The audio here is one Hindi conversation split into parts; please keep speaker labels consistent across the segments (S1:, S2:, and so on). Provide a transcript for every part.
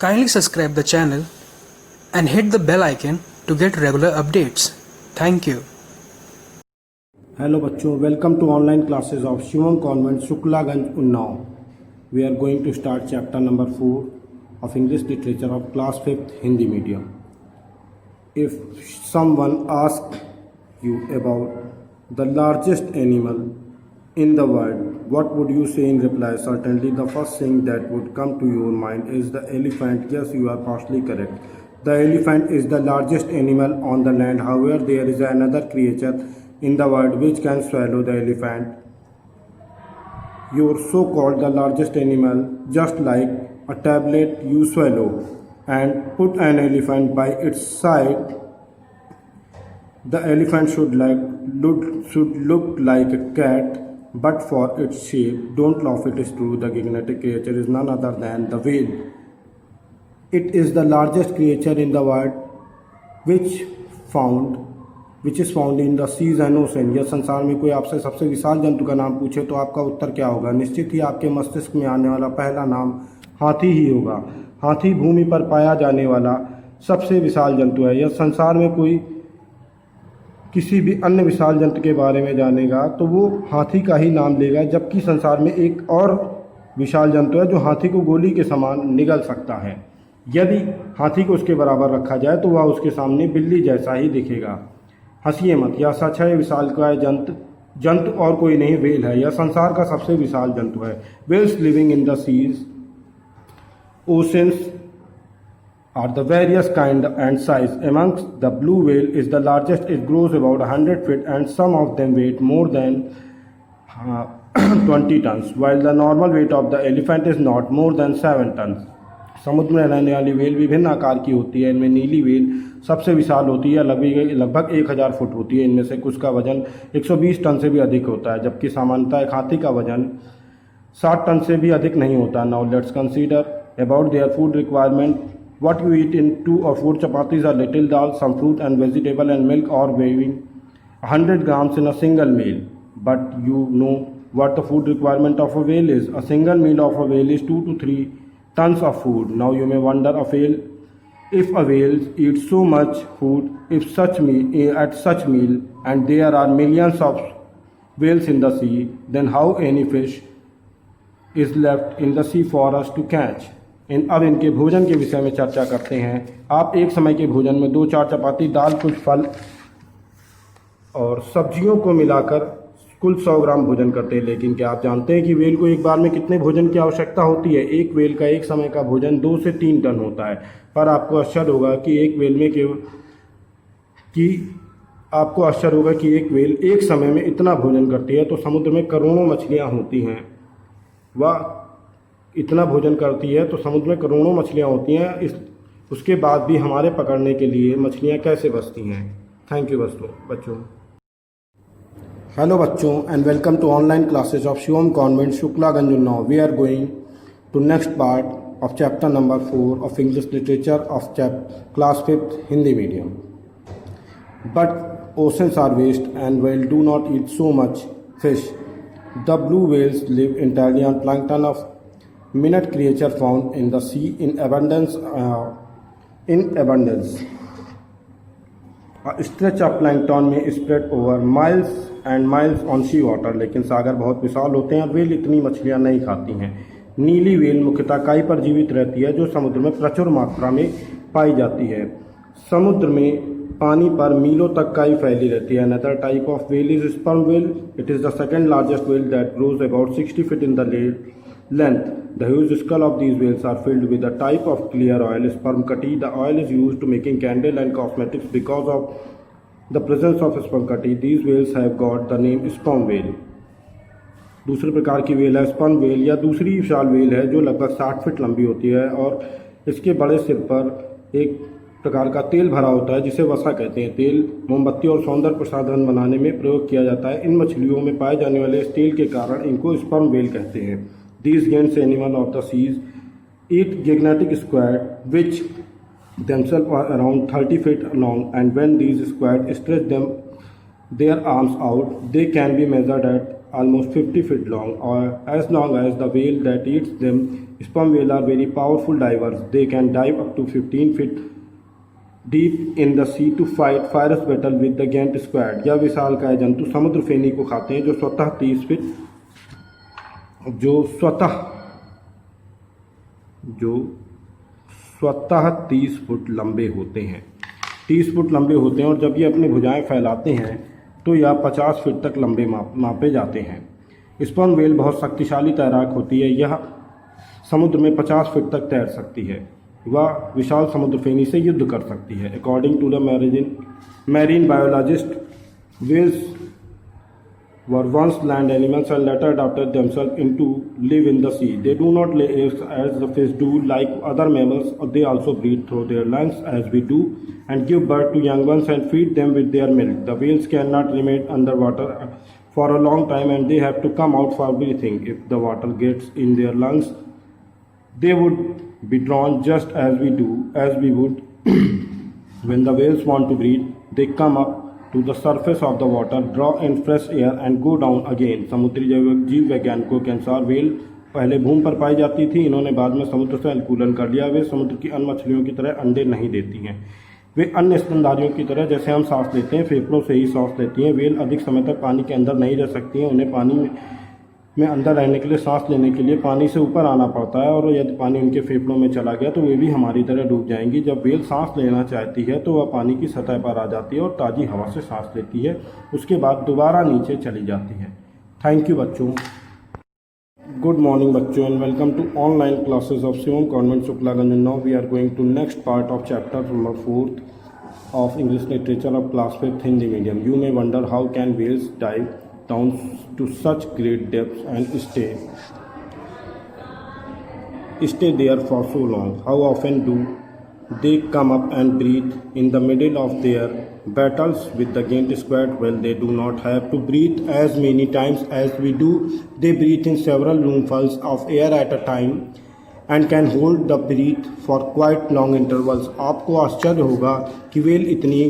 S1: Kindly subscribe the channel and hit the bell icon to get regular updates. Thank you.
S2: Hello बच्चों, welcome to online classes of Shivam convent Shuklaganj Unnao. We are going to start chapter number 4 of English literature of class 5th Hindi medium. If someone asks you about the largest animal in the world, what would you say in reply? Certainly the first thing that would come to your mind is the elephant. Yes, you are partially correct. The elephant is the largest animal on the land. However, there is another creature in the world which can swallow the elephant. Your so-called the largest animal, just like a tablet you swallow and put an elephant by its side. The elephant should look like a cat, but for its shape. Don't laugh, it is true. The gigantic creature is none other than the whale. It is the largest creature in the world, which is found in the seas and ocean. यह संसार में कोई आपसे सबसे विशाल जंतु का नाम पूछे तो आपका उत्तर क्या होगा? निश्चित ही आपके मस्तिष्क में आने वाला पहला नाम हाथी ही होगा. हाथी भूमि पर पाया जाने वाला सबसे विशाल जंतु है. यह संसार में कोई किसी भी अन्य विशाल जंतु के बारे में जानेगा तो वो हाथी का ही नाम लेगा, जबकि संसार में एक और विशाल जंतु है जो हाथी को गोली के समान निगल सकता है. यदि हाथी को उसके बराबर रखा जाए तो वह उसके सामने बिल्ली जैसा ही दिखेगा. हंसिए मत, यह सच है. विशालकाय जंतु और कोई नहीं, व्हेल है. यह संसार का सबसे विशाल जंतु है. Whales living in the seas oceans are the various kind and size. Amongst the blue whale is the largest. It grows about 100 feet and some of them weight more than 20 tons, while the normal weight of the elephant is not more than 7 tons. समुद्र में रहने वाली वेल विभिन्न आकार की होती है. इनमें नीली वेल सबसे विशाल होती है, लगभग 1000 फुट होती है. इनमें से कुछ का वजन 120 टन से भी अधिक होता है, जबकि सामान्यतः एक हाथी का वजन 60 टन से भी अधिक नहीं होता. Now let's consider about their food requirement. What you eat in 2 or 4 chapatis are little dal, some fruit and vegetable and milk, or weighing 100 grams in a single meal. But you know what the food requirement of a whale is. A single meal of a whale is 2 to 3 tons of food. Now you may wonder, if a whale eats so much food, at such meal, and there are millions of whales in the sea, then how any fish is left in the sea for us to catch? अब इनके भोजन के विषय में चर्चा करते हैं. आप एक समय के भोजन में 2-4 चपाती, दाल, कुछ फल और सब्जियों को मिलाकर कुल 100 ग्राम भोजन करते हैं. लेकिन क्या आप जानते हैं कि वेल को एक बार में कितने भोजन की आवश्यकता होती है? एक वेल का एक समय का भोजन 2 से 3 टन होता है. पर आपको आश्चर्य होगा कि एक वेल एक समय में इतना भोजन करती है. तो समुद्र में करोड़ों मछलियाँ होती हैं. वह इतना भोजन करती है तो समुद्र में करोड़ों मछलियाँ होती हैं. उसके बाद भी हमारे पकड़ने के लिए मछलियाँ कैसे बचती हैं? थैंक यू बच्चों. हेलो बच्चों and welcome to online classes of Shivam convent Shuklaganj Unnao. We are going to next part of chapter number 4 of English literature of class 5th Hindi medium. But oceans are vast and whale do not eat so much fish. The blue whales live entirely on plankton of minute creature found in the sea in abundance. A stretch of plankton may spread over miles and miles on sea water. लेकिन सागर बहुत विशाल होते हैं और वेल इतनी मछलियाँ नहीं खाती हैं. नीली वेल मुख्यतः काई पर जीवित रहती है, जो समुद्र में प्रचुर मात्रा में पाई जाती है. समुद्र में पानी पर मीलों तक काई फैली रहती है. Another type of whale is sperm whale. It is the second largest whale that grows about 60 feet in the length. The huge skull of these whales are filled with a type of clear oil, sperm cutty. The oil is used to making candle and cosmetics. Because of the presence of sperm cutty, these whales have got the name sperm whale. दूसरे प्रकार की वेल है स्पर्म वेल. या दूसरी विशाल वेल है जो लगभग 60 फीट लंबी होती है और इसके बड़े सिर पर एक प्रकार का तेल भरा होता है जिसे वसा कहते हैं. तेल मोमबत्ती और सौंदर्य प्रसाधन बनाने में प्रयोग किया जाता है. इन मछलियों में पाए जाने वाले इस तेल के कारण इनको स्पर्म वेल कहते हैं. These giant animals of the seas eat gigantic squid, which themselves are around 30 feet long, and when these squid stretch their arms out, they can be measured at almost 50 feet long, or as long as the whale that eats them Sperm whales are very powerful divers. They can dive up to 15 feet deep in the sea to fight fierce battle with the giant squid. यह विशालकाय जंतु समुद्र फेनी को खाते हैं जो स्वतः 30 फुट लंबे होते हैं। 30 फुट लंबे होते हैं और जब ये अपनी भुजाएं फैलाते हैं तो यह 50 फीट तक लंबे मापे जाते हैं। स्पर्म वेल बहुत शक्तिशाली तैराक होती है। यह समुद्र में 50 फीट तक तैर सकती है। वह विशाल समुद्र फेनी से युद्ध कर सकती है। According to the marine biologist, whales were once land animals and later adapted themselves into live in the sea. They do not lay eggs as the fish do like other mammals. They also breathe through their lungs as we do and give birth to young ones and feed them with their milk. The whales cannot remain underwater for a long time and they have to come out for breathing. If the water gets in their lungs, they would be drawn just as we would. When the whales want to breathe, they come up to the surface of the water, draw in fresh air and go down again. समुद्री जीव वैज्ञानिकों के अनुसार वेल पहले भूमि पर पाई जाती थी, इन्होंने बाद में समुद्र से अनुकूलन कर लिया। वे समुद्र की अन्य मछलियों की तरह अंडे नहीं देती हैं। वे अन्य स्तनधारियों की तरह जैसे हम सांस लेते हैं फेफड़ों से ही सांस लेती हैं। वेल अधिक समय तक पानी के अंदर नहीं रह सकती हैं। उन्हें पानी में अंदर रहने के लिए सांस लेने के लिए पानी से ऊपर आना पड़ता है और यदि पानी उनके फेफड़ों में चला गया तो वे भी हमारी तरह डूब जाएंगी। जब वेल सांस लेना चाहती है तो वह पानी की सतह पर आ जाती है और ताज़ी हवा से सांस लेती है। उसके बाद दोबारा नीचे चली जाती है। थैंक यू बच्चों। गुड मॉर्निंग बच्चों and welcome to online classes of Shivam convent Shuklaganj. Now we are going to next part of chapter number 4 of English literature of class 5th Hindi medium. You may wonder how can whales dive down to such great depths and stay there for so long. How often do they come up and breathe in the middle of their battles with the giant squid? Well, they do not have to breathe as many times as we do. They breathe in several roomfuls of air at a time and can hold the breath for quite long intervals. आपको आश्चर्य होगा कि वेल इतनी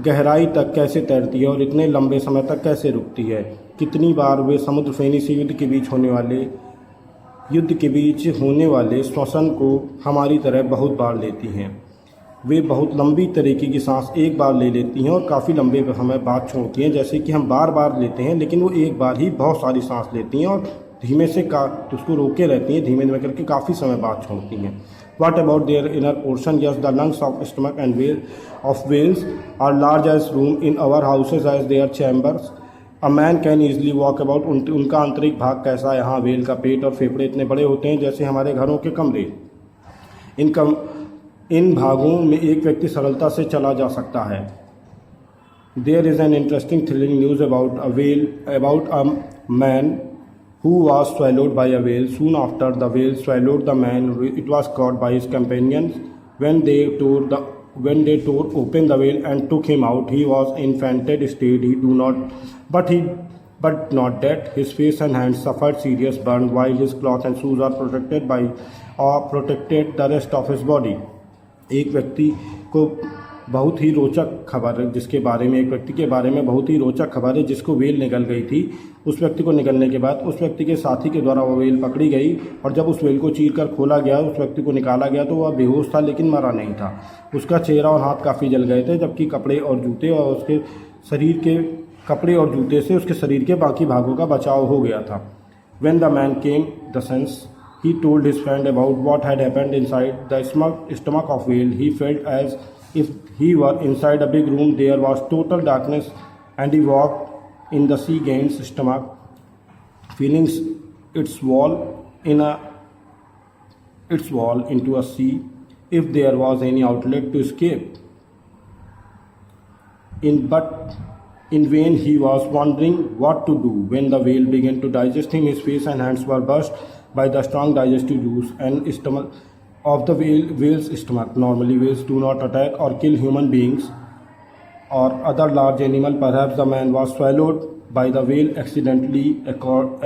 S2: गहराई तक कैसे तैरती है और इतने लंबे समय तक कैसे रुकती है। कितनी बार वे समुद्र फेनी से युद्ध के बीच होने वाले श्वसन को हमारी तरह बहुत बार लेती हैं। वे बहुत लंबी तरीके की सांस एक बार ले लेती हैं और काफ़ी लंबे समय बाद छोड़ती हैं। जैसे कि हम बार बार लेते हैं लेकिन वो एक बार ही बहुत सारी सांस लेती हैं और धीमे से उसको रोके रहती हैं, धीमे धीमे करके काफ़ी समय बाद छोड़ती हैं। What about their inner portion? Yes, the lungs of stomach and whales are large as room in our houses as their chambers. A man can easily walk about. उनका आंतरिक भाग कैसा है? हाँ, वेल का पेट और फेफड़े इतने बड़े होते हैं जैसे हमारे घरों के कमरे। इन भागों में एक व्यक्ति सरलता से चला जा सकता है। There is an interesting thrilling news about a man who was swallowed by a whale. Soon after the whale swallowed the man, it was caught by his companions. When they tore open the whale and took him out, he was in fainted state. But not dead. His face and hands suffered serious burn, while his clothes and shoes are protected the rest of his body. एक व्यक्ति को बहुत ही रोचक खबर है जिसके बारे में एक व्यक्ति के बारे में बहुत ही रोचक खबर है जिसको वेल निगल गई थी। उस व्यक्ति को निगलने के बाद उस व्यक्ति के साथी के द्वारा वह वेल पकड़ी गई और जब उस वेल को चीर कर खोला गया, उस व्यक्ति को निकाला गया तो वह बेहोश था लेकिन मरा नहीं था। उसका चेहरा और हाथ काफ़ी जल गए थे, जबकि कपड़े और जूते से उसके शरीर के बाकी भागों का बचाव हो गया था। When the man came the sense, he told his friend about what had happened inside the stomach of whale. He felt as if he were inside a big room. There was total darkness and he walked in the sea giant's stomach, feeling its wall into a sea, if there was any outlet to escape. In vain he was wondering what to do. When the whale began to digest him, his face and hands were burst by the strong digestive juice and stomach of the whale's stomach. Normally whales do not attack or kill human beings or other large animal. Perhaps the man was swallowed by the whale accidentally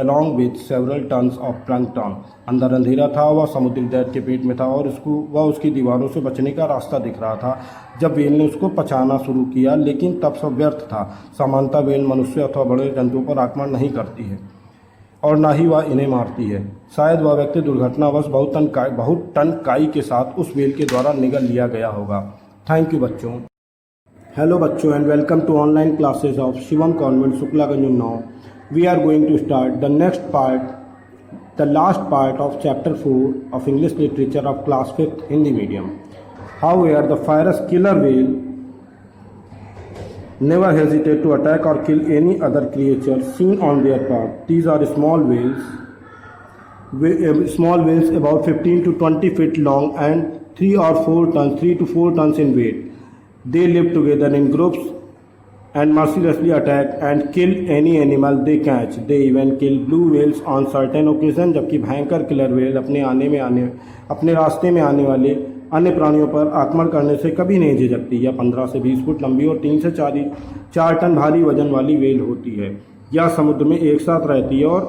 S2: along with several tons of plankton. अंदर अंधेरा था, वह समुद्री दैत्य के पेट में था और वह उसकी दीवारों से बचने का रास्ता दिख रहा था जब वेल ने उसको पचाना शुरू किया, लेकिन तब सब व्यर्थ था। सामान्यतः वेल मनुष्य अथवा बड़े जंतुओं पर आक्रमण नहीं करती है। और ना ही वह इन्हें मारती है। शायद वह व्यक्ति दुर्घटनावश बहुत टन काई के साथ उस व्हेल के द्वारा निगल लिया गया होगा। थैंक यू बच्चों। हेलो बच्चों and welcome to online classes of Shivam convent Shuklaganj Unnao. We are going to start the next part, the last part of chapter 4 of English literature of class 5th Hindi medium. However, the fierce killer whale never hesitate to attack or kill any other creature seen on their path. These are small whales about 15 to 20 feet long and 3 to 4 tons in weight. They live together in groups and mercilessly attack and kill any animal they catch. They even kill blue whales on certain occasion. जबकि भयंकर किलर व्हेल अपने रास्ते में आने वाले अन्य प्राणियों पर आक्रमण करने से कभी नहीं झिझकती। यह 15 से 20 फुट लंबी और 3 से 4 टन भारी वजन वाली व्हेल होती है। यह समुद्र में एक साथ रहती है और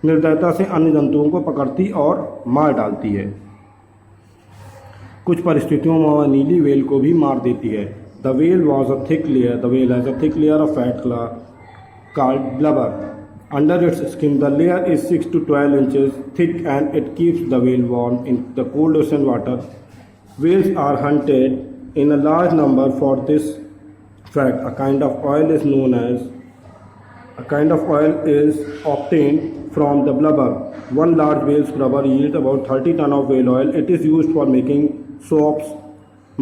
S2: निर्दयता से अन्य जंतुओं को पकड़ती और मार डालती है। कुछ परिस्थितियों में वह नीली व्हेल को भी मार देती है। The whale has a thick layer of fat called blubber. Under its skin, the layer is 6 to 12 inches thick and it keeps the whale warm in the cold ocean water. Whales are hunted in a large number for this fact. A kind of oil is obtained from the blubber. One large whale's blubber yields about 30 tons of whale oil. It is used for making soaps,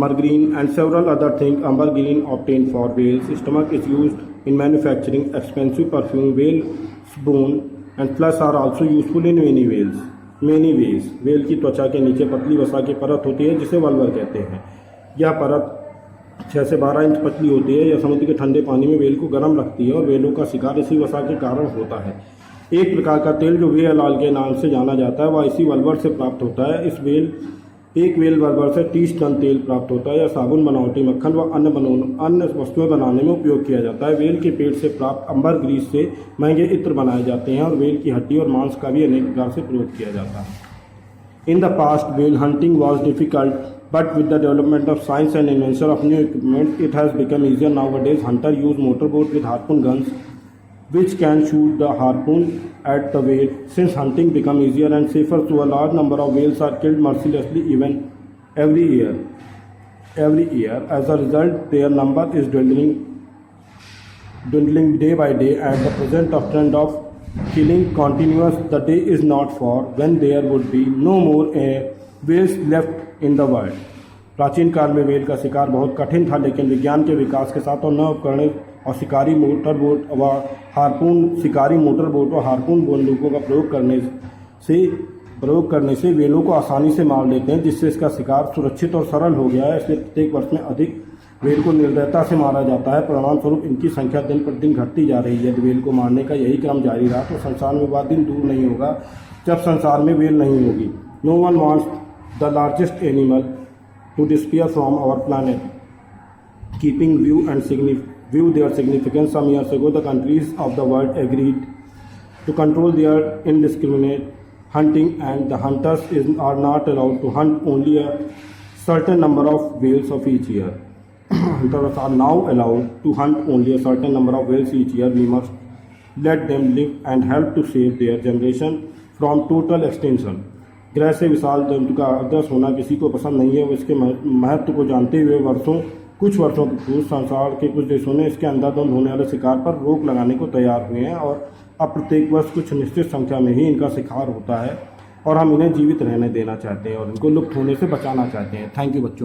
S2: margarine and several other things. Ambergris obtained for whales' stomach is used in manufacturing expensive perfume. Whale's bone and flesh are also useful in many ways. Whale की त्वचा के नीचे पतली वसा की परत होती है जिसे वल्वर कहते हैं। यह परत 6 से 12 इंच पतली होती है। यह समुद्र के ठंडे पानी में व्हेल को गर्म रखती है और व्हेलों का शिकार इसी वसा के कारण होता है। एक प्रकार का तेल जो व्हेल ऑयल के नाम से जाना जाता है वह इसी वल्वर से प्राप्त होता है। एक व्हेल वल्वर से 30 टन तेल प्राप्त होता है। यह साबुन, बनावटी मक्खन व अन्य वस्तुएं बनाने में उपयोग किया जाता है। व्हेल के पेट से प्राप्त अम्बरग्रीस से महंगे इत्र बनाए जाते हैं और व्हेल की हड्डी और मांस का भी अनेक प्रकार से प्रयोग किया जाता है। In the past whale hunting was difficult but with the development of science and invention of new equipment it has become easier nowadays. Hunter use motor boat with harpoon guns which can shoot the harpoon at the whale. Since hunting become easier and safer, so a large number of whales are killed mercilessly every year. As a result, their number is dwindling day by day. At the present of trend of killing continuous, the day is not far when there would be no more whales left in the world. प्राचीन काल में व्हेल का शिकार बहुत कठिन था, लेकिन विज्ञान के विकास के साथ और नए उपकरण और शिकारी मोटर बोट व हार्पून बंदूकों का प्रयोग करने से व्हेलों को आसानी से मार लेते हैं, जिससे इसका शिकार सुरक्षित और सरल हो गया है। इसलिए प्रत्येक वर्ष में अधिक व्हेल को निर्दयता से मारा जाता है। परिणाम स्वरूप इनकी संख्या दिन प्रतिदिन घटती जा रही है। यदि व्हेल को मारने का यही क्रम जारी रहा तो संसार में वह दिन दूर नहीं होगा जब संसार में व्हेल नहीं होगी। No one wants the largest animal to disappear from our planet. Keeping view their significance, some years ago the countries of the world agreed to control their indiscriminate hunting, and the hunters are not allowed to hunt only a certain number of whales of each year. Hunters are now allowed to hunt only a certain number of whales each year. We must let them live and help to save their generation from total extinction. ग्रह से विशाल जंतु का अदृश्य होना किसी को पसंद नहीं है। वो इसके महत्व को जानते हुए कुछ वर्षों पूर्व संसार के कुछ देशों ने इसके अंधाधुंध होने वाले शिकार पर रोक लगाने को तैयार हुए हैं और अब प्रत्येक वर्ष कुछ निश्चित संख्या में ही इनका शिकार होता है और हम इन्हें जीवित रहने देना चाहते हैं और इनको लुप्त होने से बचाना चाहते हैं। थैंक यू बच्चों।